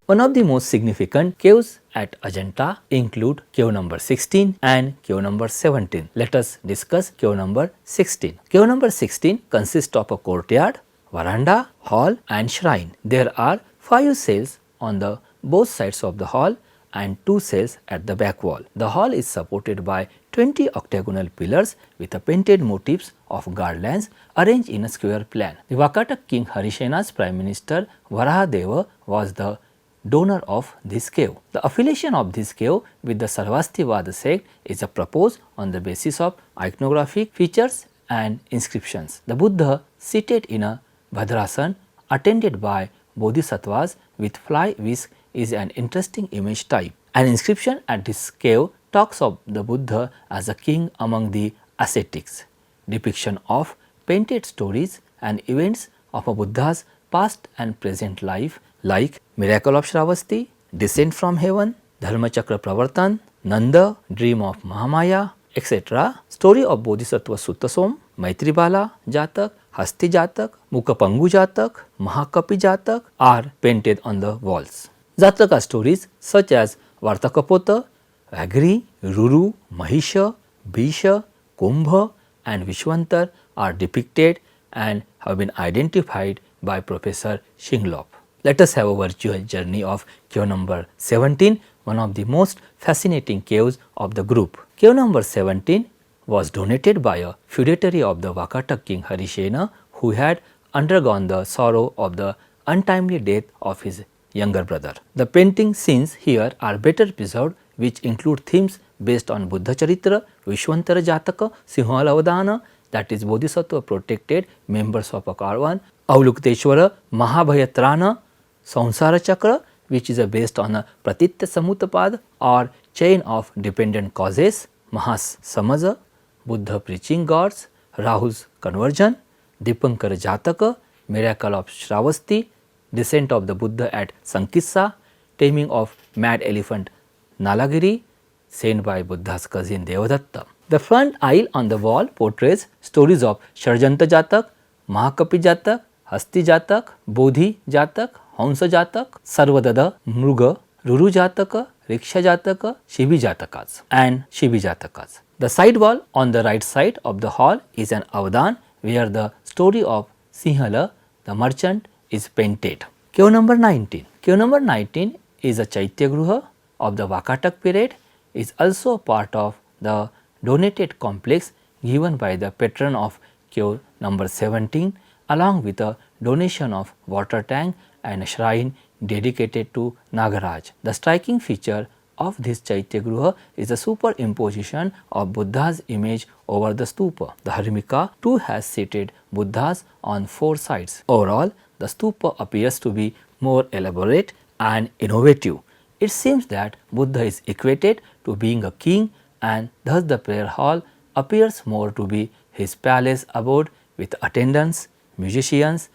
One of the most significant caves at Ajanta include cave number 16 and cave number 17. Let us discuss cave number 16. Cave number 16 consists of a courtyard, veranda, hall and shrine. There are 5 cells on the both sides of the hall and 2 cells at the back wall. The hall is supported by 20 octagonal pillars with a painted motifs of garlands arranged in a square plan. The Vakatak king Harishena's prime minister Varahadeva was the donor of this cave. The affiliation of this cave with the Sarvastivada sect is proposed on the basis of iconographic features and inscriptions. The Buddha seated in a Bhadrasan attended by bodhisattvas with fly whisk is an interesting image type. An inscription at this cave talks of the Buddha as a king among the ascetics. Depiction of painted stories and events of a Buddha's past and present life like miracle of Shravasti, descent from heaven, Dharmachakra Pravartan, Nanda, dream of Mahamaya, etc. Story of Bodhisattva Suttasom, Maitribala Jatak, Hasti Jatak, Mukapangu Jatak, Mahakapi Jatak are painted on the walls. Jataka stories such as Vartakapota, Vagri, Ruru, Mahisha, Bisha, Kumbha and Vishwantar are depicted and have been identified by Professor Shinglop. Let us have a virtual journey of cave number 17, one of the most fascinating caves of the group. Cave number 17 was donated by a feudatory of the Vakatak king Harishena, who had undergone the sorrow of the untimely death of his younger brother. The painting scenes here are better preserved, which include themes based on Buddha Charitra, Vishwantara Jataka, Sinhalavadana, that is Bodhisattva protected members of a caravan, Aulukteshwara, Mahabhayatrana, Sansara Chakra, which is based on a Pratitya Samutapad or chain of dependent causes, Mahas Samaja, Buddha preaching gods, Rahul's conversion, Dipankara Jataka, miracle of Shravasti, descent of the Buddha at Sankissa, taming of mad elephant Nalagiri, sent by Buddha's cousin Devadatta. The front aisle on the wall portrays stories of Ajanta Jatak, Mahakapi Jatak, Hasti Jatak, Bodhi Jatak, Hansa Jatak, Sarvadada, Mruga, Ruru Jataka, Riksha Jataka, Shibi Jatakas and Shibi Jatakas. The side wall on the right side of the hall is an avadan where the story of Sinhala, the merchant, is painted. Cave number 19. Cave number 19 is a Chaitya Gruha of the Vakatak period, is also part of the donated complex given by the patron of cave number 17 along with a donation of water tank and a shrine dedicated to Nagaraj. The striking feature of this Chaitya Gruha is the superimposition of Buddha's image over the stupa. The Harmika too has seated Buddhas on 4 sides. Overall, the stupa appears to be more elaborate and innovative. It seems that Buddha is equated to being a king and thus the prayer hall appears more to be his palace abode with attendants, musicians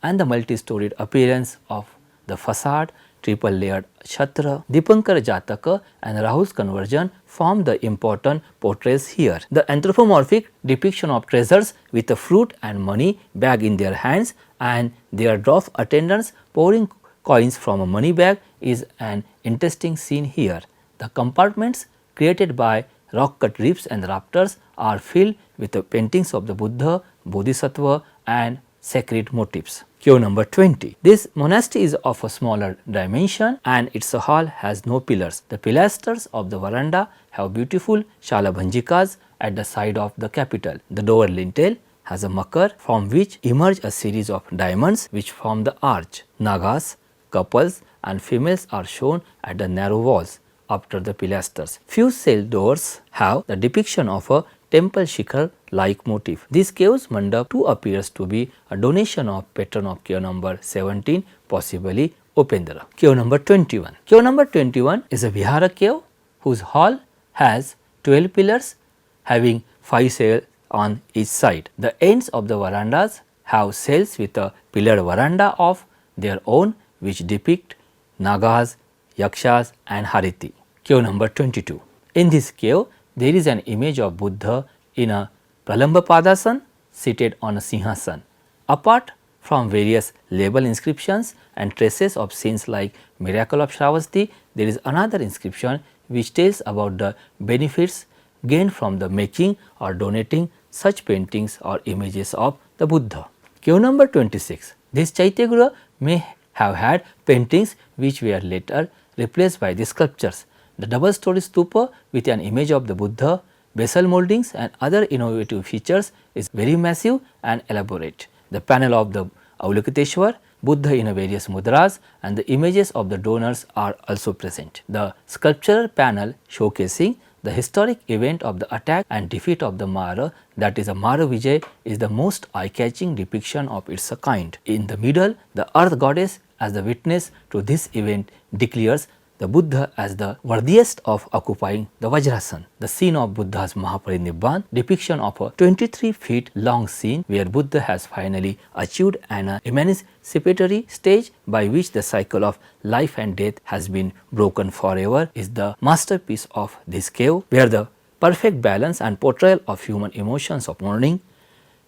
and the multi-storied appearance of the facade, triple layered Chhatra, Dipankara Jataka and Rahul's conversion form the important portraits here. The anthropomorphic depiction of treasures with a fruit and money bag in their hands and their dwarf attendants pouring coins from a money bag is an interesting scene here. The compartments created by rock cut ribs and rafters are filled with the paintings of the Buddha, Bodhisattva and sacred motifs. Cave number 20. This monastery is of a smaller dimension and its hall has no pillars. The pilasters of the veranda have beautiful shalabhanjikas at the side of the capital. The door lintel has a makar from which emerge a series of diamonds which form the arch. Nagas, couples and females are shown at the narrow walls after the pilasters. Few cell doors have the depiction of a temple shikhar like motif. This cave's mandap too appears to be a donation of patron of cave number 17, possibly Upendra. Cave number 21. Cave number 21 is a Vihara cave whose hall has 12 pillars having 5 cells on each side. The ends of the verandas have cells with a pillared veranda of their own which depict Nagas, Yakshas and Hariti. Cave number 22. In this cave, there is an image of Buddha in a Pralamba Padasana seated on a Sinhasan. Apart From various label inscriptions and traces of scenes like Miracle of Shravasti, there is another inscription which tells about the benefits gained from the making or donating such paintings or images of the Buddha. Cave number 26. This Chaitya may have had paintings which were later replaced by the sculptures. The double story stupa with an image of the Buddha, basal moldings and other innovative features is very massive and elaborate. The panel of the Avalokiteshwar, Buddha in various mudras and the images of the donors are also present. The sculptural panel showcasing the historic event of the attack and defeat of the Mara, that is a Mara Vijay, is the most eye-catching depiction of its kind. In the middle, the earth goddess as the witness to this event declares the Buddha as the worthiest of occupying the Vajrasan. The scene of Buddha's Mahaparinirvan, depiction of a 23 feet long scene where Buddha has finally achieved an emancipatory stage by which the cycle of life and death has been broken forever, is the masterpiece of this cave, where the perfect balance and portrayal of human emotions of mourning,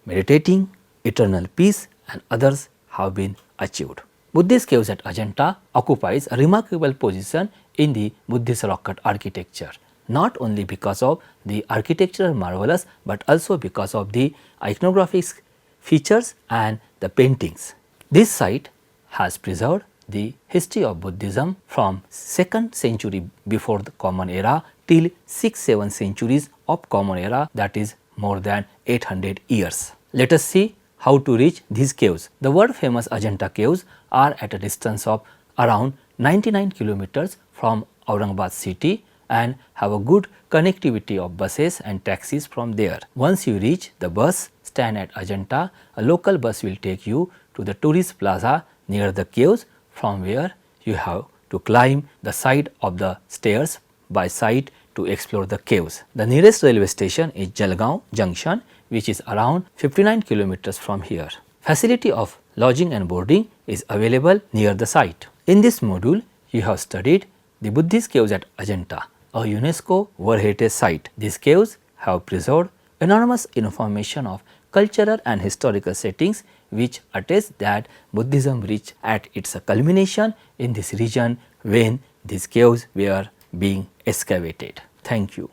meditating, eternal peace and others have been achieved. Buddhist caves at Ajanta occupies a remarkable position in the Buddhist rock cut architecture, not only because of the architectural marvelous but also because of the iconographic features and the paintings. This site has preserved the history of Buddhism from 2nd century before the Common Era till 6-7 centuries of Common Era, that is more than 800 years. Let us see how to reach these caves. The world famous Ajanta caves are at a distance of around 99 kilometers from Aurangabad city and have a good connectivity of buses and taxis from there. Once you reach the bus stand at Ajanta, a local bus will take you to the tourist plaza near the caves, from where you have to climb the side of the stairs by side to explore the caves. The nearest railway station is Jalgaon Junction, which is around 59 kilometers from here. Facility of lodging and boarding is available near the site. In this module, you have studied the Buddhist caves at Ajanta, a UNESCO World Heritage Site. These caves have preserved enormous information of cultural and historical settings which attest that Buddhism reached at its culmination in this region when these caves were being excavated. Thank you.